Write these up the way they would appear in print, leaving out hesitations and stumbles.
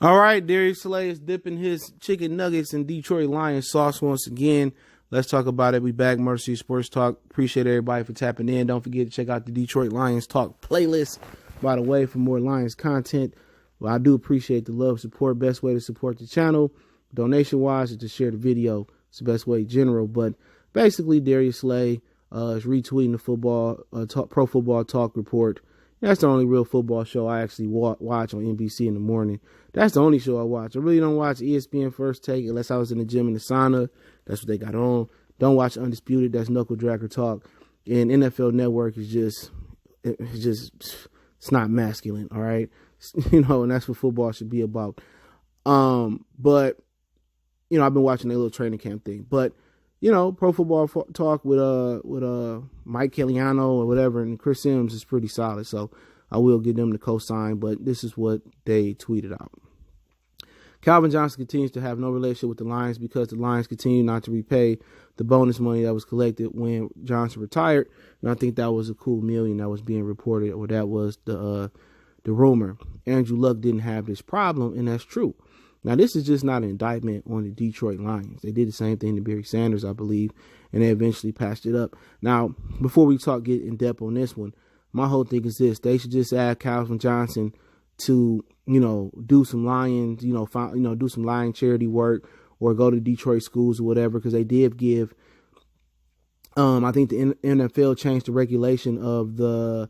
All right, Darius Slay is dipping his chicken nuggets in Detroit Lions sauce once again. Let's talk about it. We back, Mercy Sports Talk. Appreciate everybody for tapping in. Don't forget to check out the Detroit Lions Talk playlist, by the way, for more Lions content. Well, I do appreciate the love, support. Best way to support the channel, donation-wise, is to share the video. It's the best way general. But basically, Darius Slay is retweeting the Pro Football Talk report. That's the only real football show I actually watch on NBC in the morning. That's the only show I watch. I really don't watch ESPN First Take unless I was in the gym in the sauna. That's what they got on. Don't watch Undisputed. That's Knuckle Dragger Talk. And NFL Network is it's not masculine, all right? And that's what football should be about. But, I've been watching their little training camp thing. But, Pro Football Talk with Mike Kelliano or whatever and Chris Sims is pretty solid. So I will give them the co-sign, but this is what they tweeted out. Calvin Johnson continues to have no relationship with the Lions because the Lions continue not to repay the bonus money that was collected when Johnson retired. And I think that was a cool million that was being reported, or that was the rumor. Andrew Luck didn't have this problem, and that's true. Now, this is just not an indictment on the Detroit Lions. They did the same thing to Barry Sanders, I believe, and they eventually patched it up. Now, before we get in depth on this one, my whole thing is this. They should just add Calvin Johnson to, do some Lions, do some Lion charity work or go to Detroit schools or whatever, because they did give, I think the NFL changed the regulation of the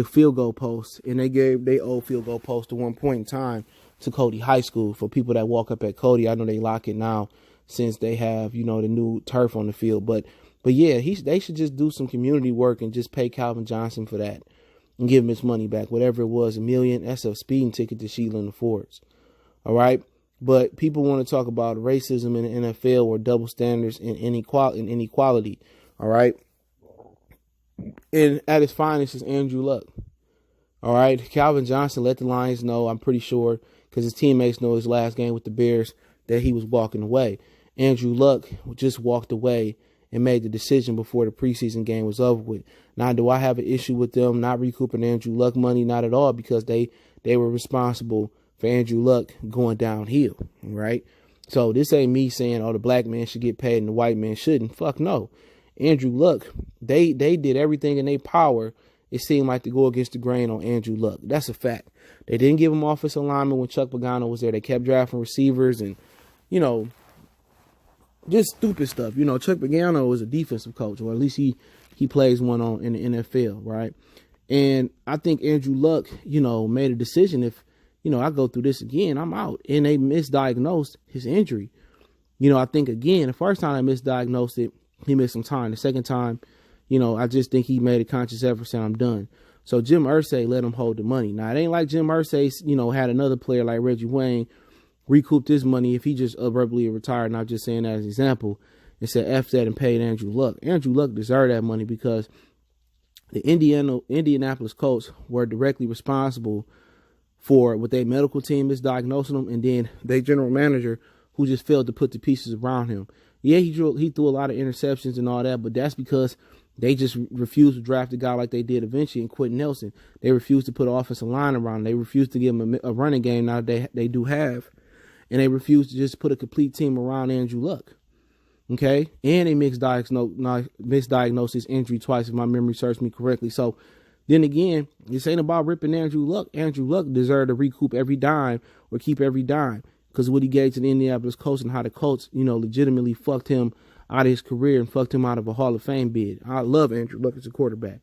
field goal post, and they gave their old field goal post at one point in time to Cody High School. For people that walk up at Cody, I know they lock it now since they have, the new turf on the field. But yeah, they should just do some community work and just pay Calvin Johnson for that and give him his money back. Whatever it was, $1 million, that's a speeding ticket to Sheila and the Fords. All right. But people want to talk about racism in the NFL or double standards and inequality. All right. And at its finest is Andrew Luck. All right. Calvin Johnson let the Lions know, I'm pretty sure, because his teammates know his last game with the Bears, that he was walking away. Andrew Luck just walked away and made the decision before the preseason game was over with. Now, do I have an issue with them not recouping Andrew Luck money? Not at all, because they were responsible for Andrew Luck going downhill, right? So this ain't me saying, the black man should get paid and the white man shouldn't. Fuck no. Andrew Luck, they did everything in their power, it seemed like, to go against the grain on Andrew Luck. That's a fact. They didn't give him offensive lineman when Chuck Pagano was there. They kept drafting receivers and, just stupid stuff. Chuck Pagano was a defensive coach, or at least he plays one in the NFL, right? And I think Andrew Luck, made a decision. If, I go through this again, I'm out. And they misdiagnosed his injury. I think, again, the first time they misdiagnosed it, he missed some time. The second time, I just think he made a conscious effort saying, I'm done. So Jim Irsay let him hold the money. Now, it ain't like Jim Irsay, had another player like Reggie Wayne recouped his money if he just abruptly retired. And I'm just saying that as an example, and said F that and paid Andrew Luck. Andrew Luck deserved that money because the Indianapolis Colts were directly responsible for what their medical team misdiagnosing him, and then their general manager who just failed to put the pieces around him. Yeah, he threw a lot of interceptions and all that, but that's because they just refused to draft a guy like they did eventually in Quentin Nelson. They refused to put an offensive line around him. They refused to give him a running game now they do have. And they refused to just put a complete team around Andrew Luck. Okay? And they misdiagnosed his injury twice, if my memory serves me correctly. So, then again, this ain't about ripping Andrew Luck. Andrew Luck deserved to recoup every dime or keep every dime because of what he gave to the Indianapolis Colts and how the Colts, legitimately fucked him out of his career and fucked him out of a Hall of Fame bid. I love Andrew Luck as a quarterback.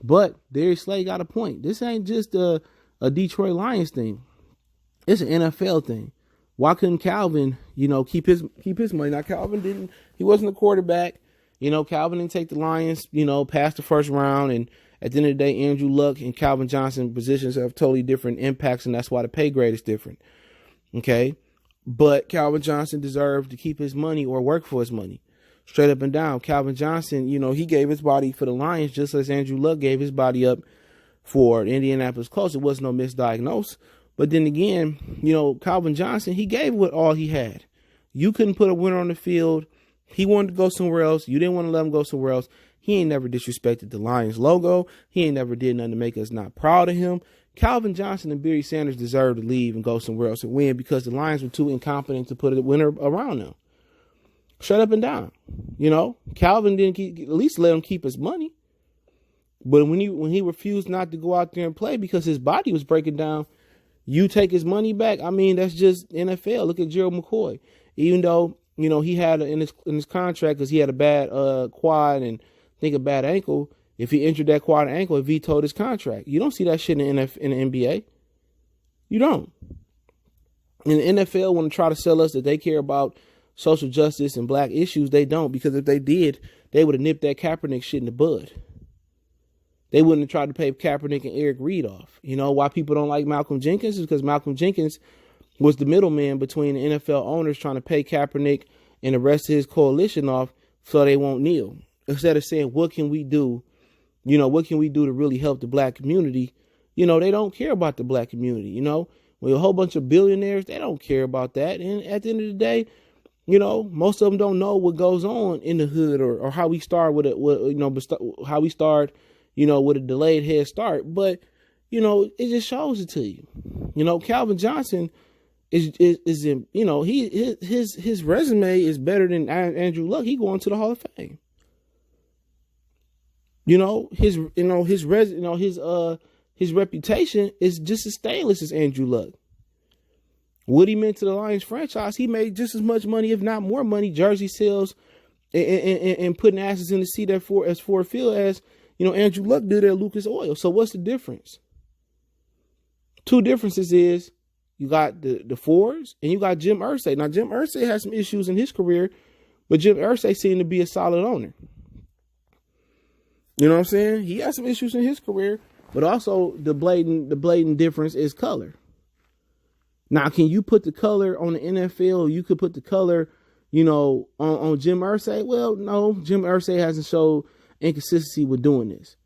But Darius Slay got a point. This ain't just a Detroit Lions thing. It's an NFL thing. Why couldn't Calvin, keep his money? Now, he wasn't a quarterback. Calvin didn't take the Lions, past the first round. And at the end of the day, Andrew Luck and Calvin Johnson positions have totally different impacts, and that's why the pay grade is different. Okay? But Calvin Johnson deserved to keep his money or work for his money. Straight up and down. Calvin Johnson, he gave his body for the Lions just as Andrew Luck gave his body up for the Indianapolis Colts. It was no misdiagnosis. But then again, Calvin Johnson, he gave all he had. You couldn't put a winner on the field. He wanted to go somewhere else. You didn't want to let him go somewhere else. He ain't never disrespected the Lions logo. He ain't never did nothing to make us not proud of him. Calvin Johnson and Barry Sanders deserve to leave and go somewhere else and win because the Lions were too incompetent to put a winner around them. Shut up and down. Calvin didn't at least let him keep his money. But when he refused not to go out there and play because his body was breaking down, you take his money back. I mean, that's just NFL. Look at Gerald McCoy. Even though, he had in his contract because he had a bad quad and I think a bad ankle. If he injured that quad and ankle, it vetoed his contract. You don't see that shit in the NBA. You don't. And the NFL want to try to sell us that they care about social justice and black issues. They don't, because if they did, they would have nipped that Kaepernick shit in the bud. They wouldn't have tried to pay Kaepernick and Eric Reed off. Why people don't like Malcolm Jenkins is because Malcolm Jenkins was the middleman between the NFL owners trying to pay Kaepernick and the rest of his coalition off so they won't kneel. Instead of saying, what can we do? What can we do to really help the black community? They don't care about the black community. When a whole bunch of billionaires, they don't care about that. And at the end of the day, most of them don't know what goes on in the hood or how we start with how we start, with a delayed head start. But, it just shows it to you. Calvin Johnson is his resume is better than Andrew Luck. He going to the Hall of Fame. His reputation is just as stainless as Andrew Luck. What he meant to the Lions franchise, he made just as much money, if not more money, jersey sales and putting asses in the seat at Ford Field as, Andrew Luck did at Lucas Oil. So what's the difference? Two differences is you got the Fords and you got Jim Irsay. Now, Jim Irsay has some issues in his career, but Jim Irsay seemed to be a solid owner. You know what I'm saying? He has some issues in his career, but also the blatant difference is color. Now, can you put the color on the NFL? You could put the color, on Jim Irsay. Well, no, Jim Irsay hasn't showed inconsistency with doing this.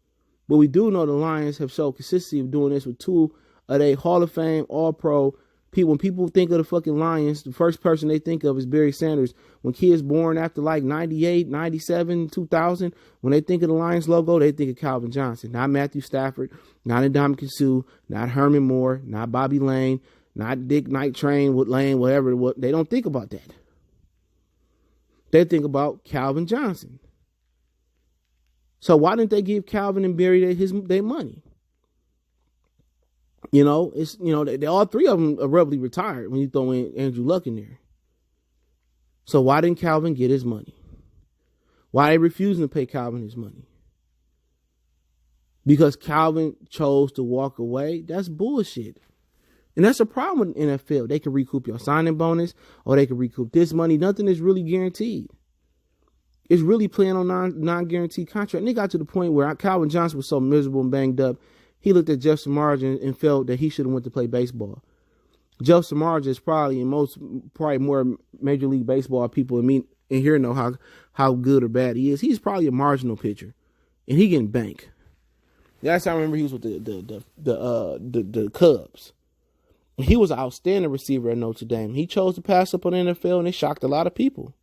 But we do know the Lions have showed consistency of doing this with two of their Hall of Fame, All-Pro people. When people think of the fucking Lions, the first person they think of is Barry Sanders. When kids born after like 98, 97, 2000, when they think of the Lions logo, they think of Calvin Johnson, not Matthew Stafford, not Ndamukong Suh, not Herman Moore, not Bobby Lane, not Dick Night Train with Lane, whatever. They don't think about that. They think about Calvin Johnson. So why didn't they give Calvin and Barry their money? They all three of them are abruptly retired when you throw in Andrew Luck in there. So why didn't Calvin get his money? Why are they refusing to pay Calvin his money? Because Calvin chose to walk away? That's bullshit. And that's a problem with the NFL. They can recoup your signing bonus or they can recoup this money. Nothing is really guaranteed. It's really playing on non-guaranteed contract. And they got to the point where Calvin Johnson was so miserable and banged up, he looked at Jeff Samardzija and felt that he should have went to play baseball. Jeff Samardzija is probably more Major League Baseball people in here know how good or bad he is. He's probably a marginal pitcher, and he getting banked. Last time I remember he was with the Cubs. He was an outstanding receiver at Notre Dame. He chose to pass up on the NFL, and it shocked a lot of people.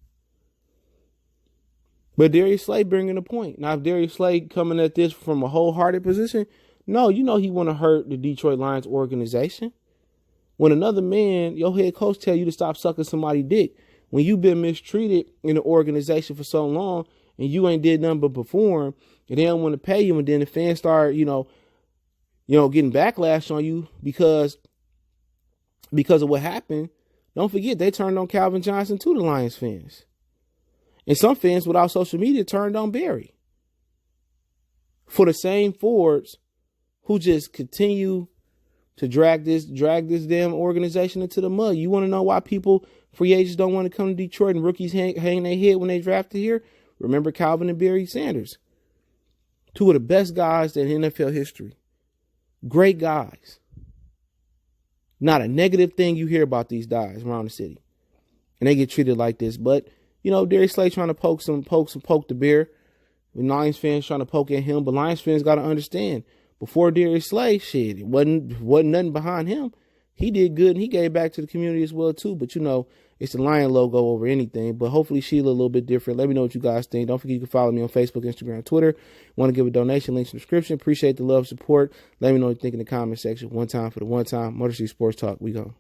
But Darius Slay bringing a point. Now, if Darius Slay coming at this from a wholehearted position, no, he want to hurt the Detroit Lions organization. When another man, your head coach, tell you to stop sucking somebody's dick, when you've been mistreated in the organization for so long and you ain't did nothing but perform, and they don't want to pay you, and then the fans start, getting backlash on you because of what happened, don't forget they turned on Calvin Johnson to the Lions fans. And some fans without social media turned on Barry. For the same Fords who just continue to drag this damn organization into the mud. You want to know why free agents don't want to come to Detroit and rookies hang their head when they drafted here? Remember Calvin and Barry Sanders. Two of the best guys in NFL history. Great guys. Not a negative thing you hear about these guys around the city. And they get treated like this. But, Darius Slay trying to poke the bear. And Lions fans trying to poke at him. But Lions fans got to understand, before Darius Slay, shit, it wasn't nothing behind him. He did good and he gave back to the community as well, too. But, it's the lion logo over anything. But hopefully Sheila a little bit different. Let me know what you guys think. Don't forget you can follow me on Facebook, Instagram, Twitter. Want to give a donation, links in the description. Appreciate the love, support. Let me know what you think in the comment section. One time for the one time. Motor City Sports Talk. We go.